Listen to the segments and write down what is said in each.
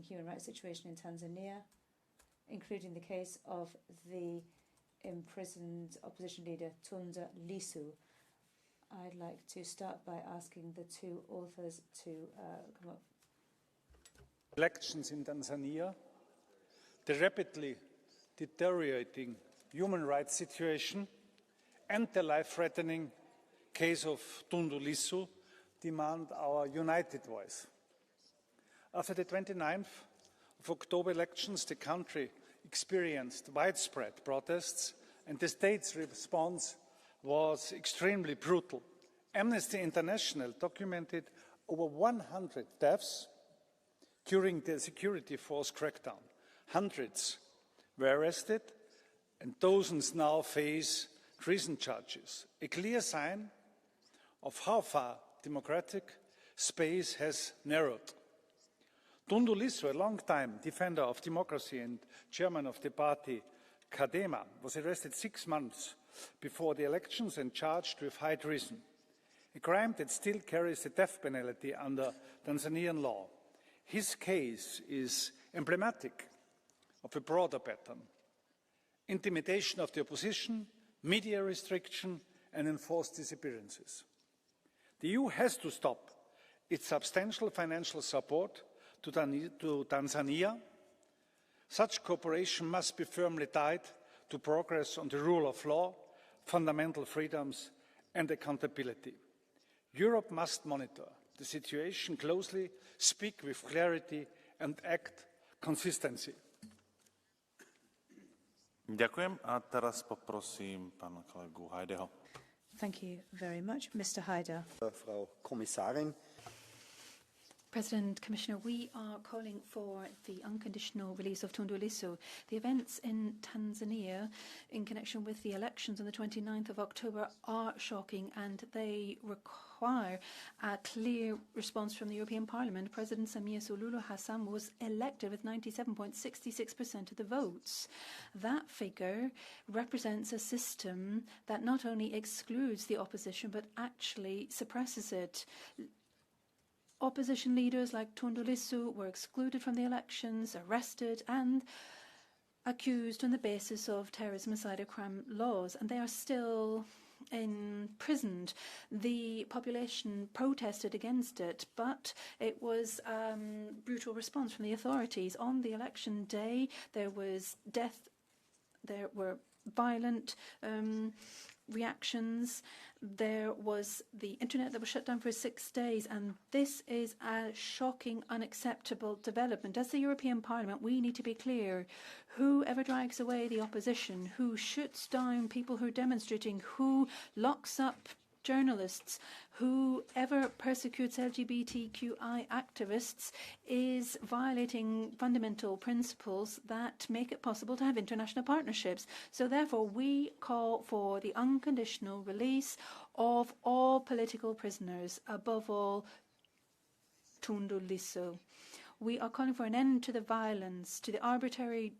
human rights situation in Tanzania, including the case of the imprisoned opposition leader Tundu Lissu. I'd like to start by asking the two authors to come up. Elections in Tanzania, the rapidly deteriorating human rights situation, and the life-threatening case of Tundu Lissu demand our united voice. After the 29th of October elections, the country experienced widespread protests, and the state's response was extremely brutal. Amnesty International documented over 100 deaths during the security force crackdown. Hundreds were arrested, and dozens now face treason charges, a clear sign of how far democratic space has narrowed. Tundu Lissu, a long-time defender of democracy and chairman of the party Chadema, was arrested 6 months before the elections and charged with high treason, a crime that still carries the death penalty under Tanzanian law. His case is emblematic of a broader pattern: intimidation of the opposition, media restriction, and enforced disappearances. The EU has to stop its substantial financial support to Tanzania. Such cooperation must be firmly tied to progress on the rule of law, fundamental freedoms, and accountability. Europe must monitor the situation closely, speak with clarity, and act consistently. Ďakujem a teraz poprosím pána kolegu Hajdeho. Thank you very much. Mr. Haider. Frau Kommissarin. President, Commissioner, we are calling for the unconditional release of Tundu Lissu. The events in Tanzania in connection with the elections on the 29th of October are shocking, and they require a clear response from the European Parliament. President Samia Suluhu Hassan was elected with 97.66% of the votes. That figure represents a system that not only excludes the opposition but actually suppresses it. Opposition leaders like Tundu Lissu were excluded from the elections, arrested and accused on the basis of terrorism and cybercrime laws, and they are still imprisoned. The population protested against it, but it was a brutal response from the authorities. On the election day, there was death, there were violent reactions. There was the internet that was shut down for 6 days, and this is a shocking, unacceptable development. As the European Parliament, we need to be clear. Whoever drags away the opposition, who shoots down people who are demonstrating, who locks up journalists, whoever persecutes LGBTQI activists is violating fundamental principles that make it possible to have international partnerships. So therefore, we call for the unconditional release of all political prisoners, above all Tundu Lissu. We are calling for an end to the violence, to the arbitrary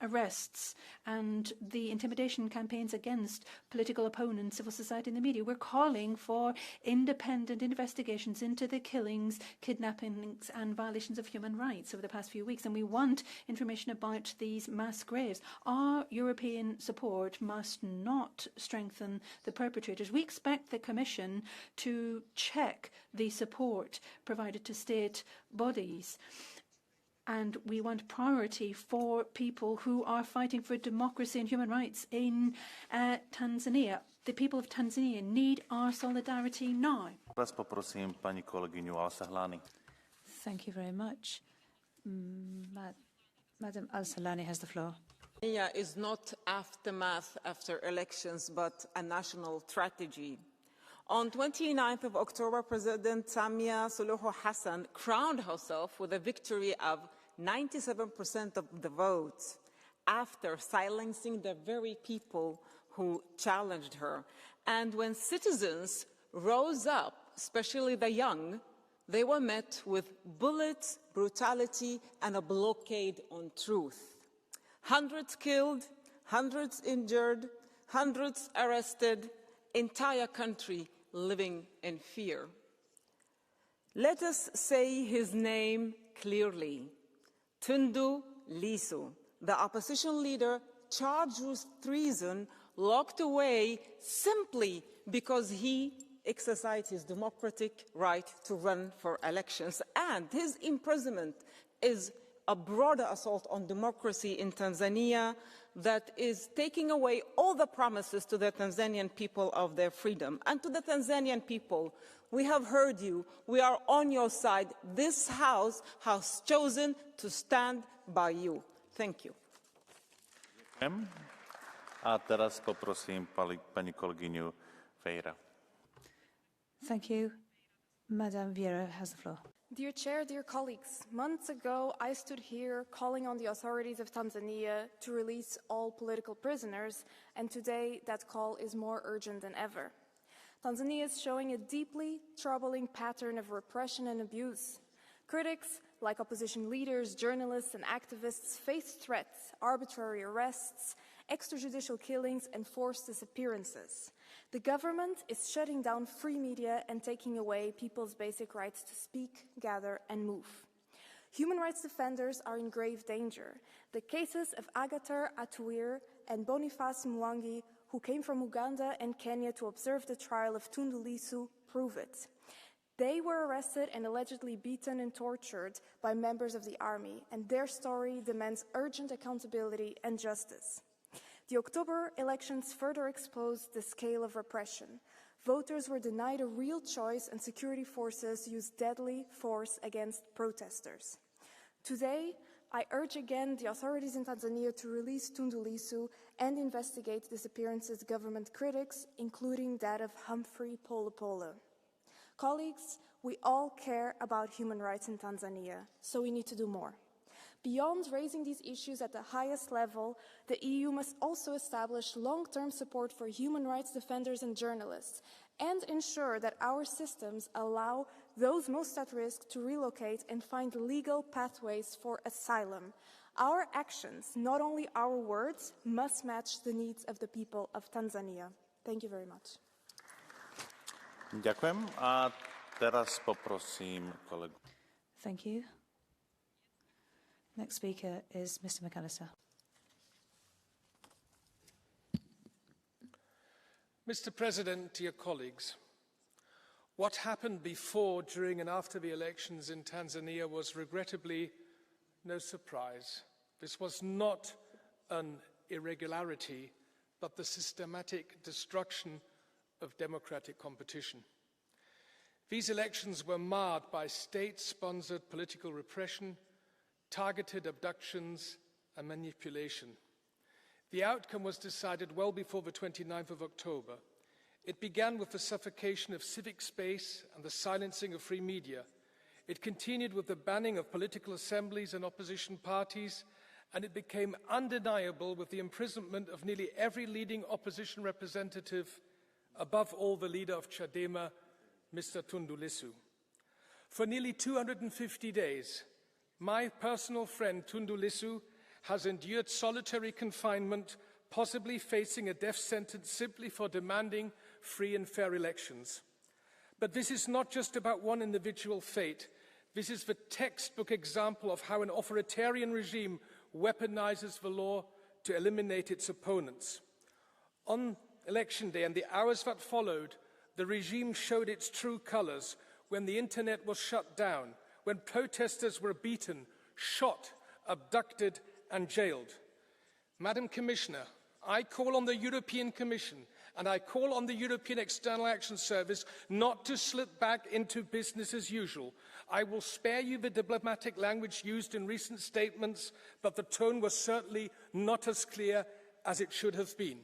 arrests and the intimidation campaigns against political opponents, civil society and the media. We're calling for independent investigations into the killings, kidnappings and violations of human rights over the past few weeks, and we want information about these mass graves. Our European support must not strengthen the perpetrators. We expect the Commission to check the support provided to state bodies. And we want priority for people who are fighting for democracy and human rights in Tanzania. The people of Tanzania need our solidarity now. Poprosím paní kolegyňu Al-Sahlani. Thank you very much. Madam Al-Sahlani has the floor. Tanzania is not aftermath after elections, but a national tragedy. On 29th of October, President Samia Suluhu Hassan crowned herself with a victory of 97% of the votes after silencing the very people who challenged her. And when citizens rose up, especially the young, they were met with bullets, brutality, and a blockade on truth. Hundreds killed, hundreds injured, hundreds arrested, entire country living in fear. Let us say his name clearly. Tundu Lissu, the opposition leader charged with treason, locked away simply because he exercised his democratic right to run for elections. And his imprisonment is a broader assault on democracy in Tanzania that is taking away all the promises to the Tanzanian people of their freedom. And to the Tanzanian people, we have heard you. We are on your side. This House has chosen to stand by you. Thank you. A teraz poprosím paní kolegyňu Vieira. Thank you. Madame Vieira has the floor. Dear Chair, dear colleagues, months ago I stood here calling on the authorities of Tanzania to release all political prisoners, and today that call is more urgent than ever. Tanzania is showing a deeply troubling pattern of repression and abuse. Critics, like opposition leaders, journalists and activists, face threats, arbitrary arrests, extrajudicial killings and forced disappearances. The government is shutting down free media and taking away people's basic rights to speak, gather and move. Human rights defenders are in grave danger. The cases of Agathar Atuir and Boniface Mwangi, who came from Uganda and Kenya to observe the trial of Tundu Lissu, prove it. They were arrested and allegedly beaten and tortured by members of the army, and their story demands urgent accountability and justice. The October elections further exposed the scale of repression. Voters were denied a real choice and security forces used deadly force against protesters. Today, I urge again the authorities in Tanzania to release Tundu Lissu and investigate disappearances of government critics, including that of Humphrey Polepole. Colleagues, we all care about human rights in Tanzania, so we need to do more. Beyond raising these issues at the highest level, the EU must also establish long-term support for human rights defenders and journalists, and ensure that our systems allow those most at risk to relocate and find legal pathways for asylum. Our actions, not only our words, must match the needs of the people of Tanzania. Thank you very much. Ďakujem a teraz poprosím kolegu. Thank you. Next speaker is Mr. McAllister. Mr. President, dear colleagues, what happened before, during and after the elections in Tanzania was regrettably no surprise. This was not an irregularity, but the systematic destruction of democratic competition. These elections were marred by state-sponsored political repression, targeted abductions and manipulation. The outcome was decided well before the 29th of October. It began with the suffocation of civic space and the silencing of free media. It continued with the banning of political assemblies and opposition parties, and it became undeniable with the imprisonment of nearly every leading opposition representative, above all the leader of Chadema, Mr. Tundu Lissu. For nearly 250 days, my personal friend Tundu Lissu has endured solitary confinement, possibly facing a death sentence simply for demanding free and fair elections. But this is not just about one individual fate. This is the textbook example of how an authoritarian regime weaponizes the law to eliminate its opponents. On election day and the hours that followed, the regime showed its true colors when the internet was shut down, when protesters were beaten, shot, abducted and jailed. Madam Commissioner, I call on the European Commission and I call on the European External Action Service not to slip back into business as usual. I will spare you the diplomatic language used in recent statements, but the tone was certainly not as clear as it should have been.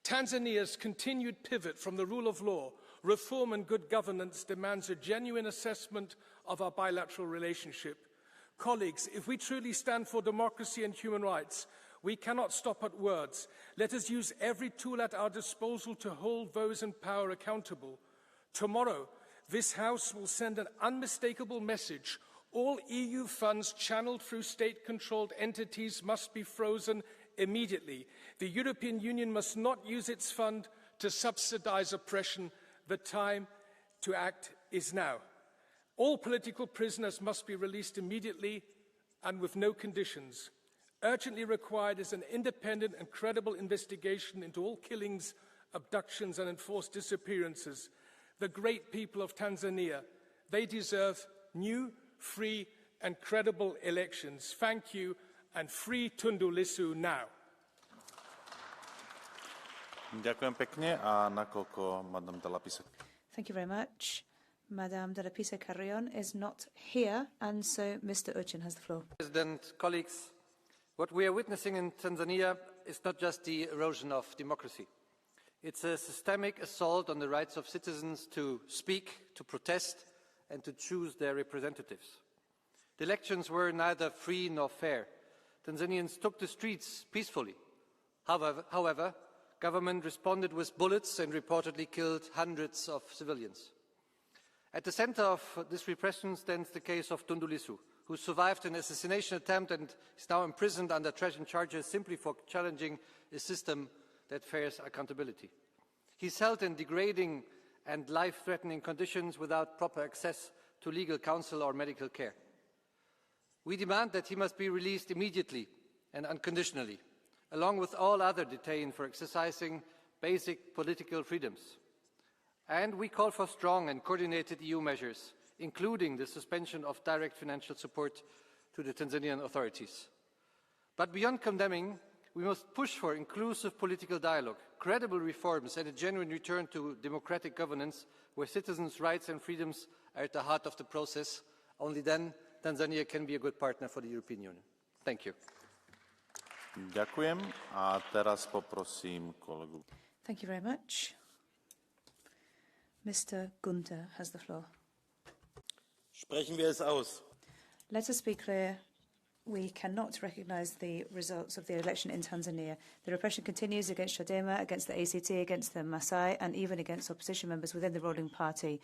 Tanzania's continued pivot from the rule of law, reform and good governance demands a genuine assessment of our bilateral relationship. Colleagues, if we truly stand for democracy and human rights, we cannot stop at words. Let us use every tool at our disposal to hold those in power accountable. Tomorrow, this House will send an unmistakable message. All EU funds channeled through state-controlled entities must be frozen immediately. The European Union must not use its fund to subsidize oppression. The time to act is now. All political prisoners must be released immediately. and with no conditions. Urgently required is an independent and credible investigation into all killings, abductions, and enforced disappearances. The great people of Tanzania, they deserve new, free, and credible elections. Thank you, and free Tundu Lissu now. Ďakujem pekne a nakoľko Madame de la Pisa. Thank you very much. Madame de la Pisa Carrion is not here, and so Mr. Urchin has the floor. President, colleagues, what we are witnessing in Tanzania is not just the erosion of democracy. It's a systemic assault on the rights of citizens to speak, to protest, and to choose their representatives. The elections were neither free nor fair. Tanzanians took the streets peacefully. However, government responded with bullets and reportedly killed hundreds of civilians. At the center of this repression stands the case of Tundu Lissu, who survived an assassination attempt and is now imprisoned under treason charges simply for challenging a system that fears accountability. He's held in degrading and life-threatening conditions without proper access to legal counsel or medical care. We demand that he must be released immediately and unconditionally, along with all other detained for exercising basic political freedoms. And we call for strong and coordinated EU measures, including the suspension of direct financial support to the Tanzanian authorities. But beyond condemning, we must push for inclusive political dialogue, credible reforms, and a genuine return to democratic governance where citizens' rights and freedoms are at the heart of the process. Only then Tanzania can be a good partner for the European Union. Thank you. Ďakujem a teraz poprosím kolegu. Thank you very much. Mr. Gunther has the floor. Sprechen wir es aus. Let us be clear. We cannot recognise the results of the election in Tanzania. The repression continues against Chadema, against the ACT, against the Maasai, and even against opposition members within the ruling party.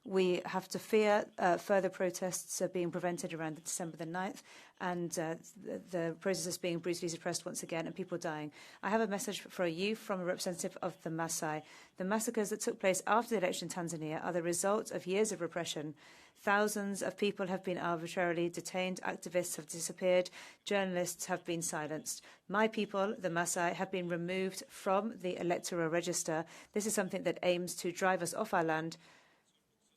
We have to fear further protests being prevented around December the 9th, and the process is being brutally suppressed once again, and people dying. I have a message for you from a representative of the Maasai. The massacres that took place after the election in Tanzania are the result of years of repression. Thousands of people have been arbitrarily detained, activists have disappeared, journalists have been silenced. My people, the Maasai, have been removed from the electoral register. This is something that aims to drive us off our land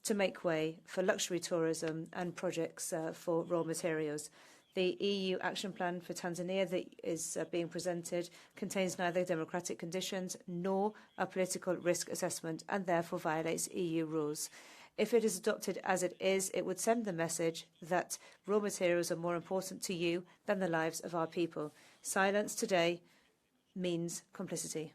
to make way for luxury tourism and projects for raw materials. The EU action plan for Tanzania that is being presented contains neither democratic conditions nor a political risk assessment and therefore violates EU rules. If it is adopted as it is, it would send the message that raw materials are more important to you than the lives of our people. Silence today means complicity.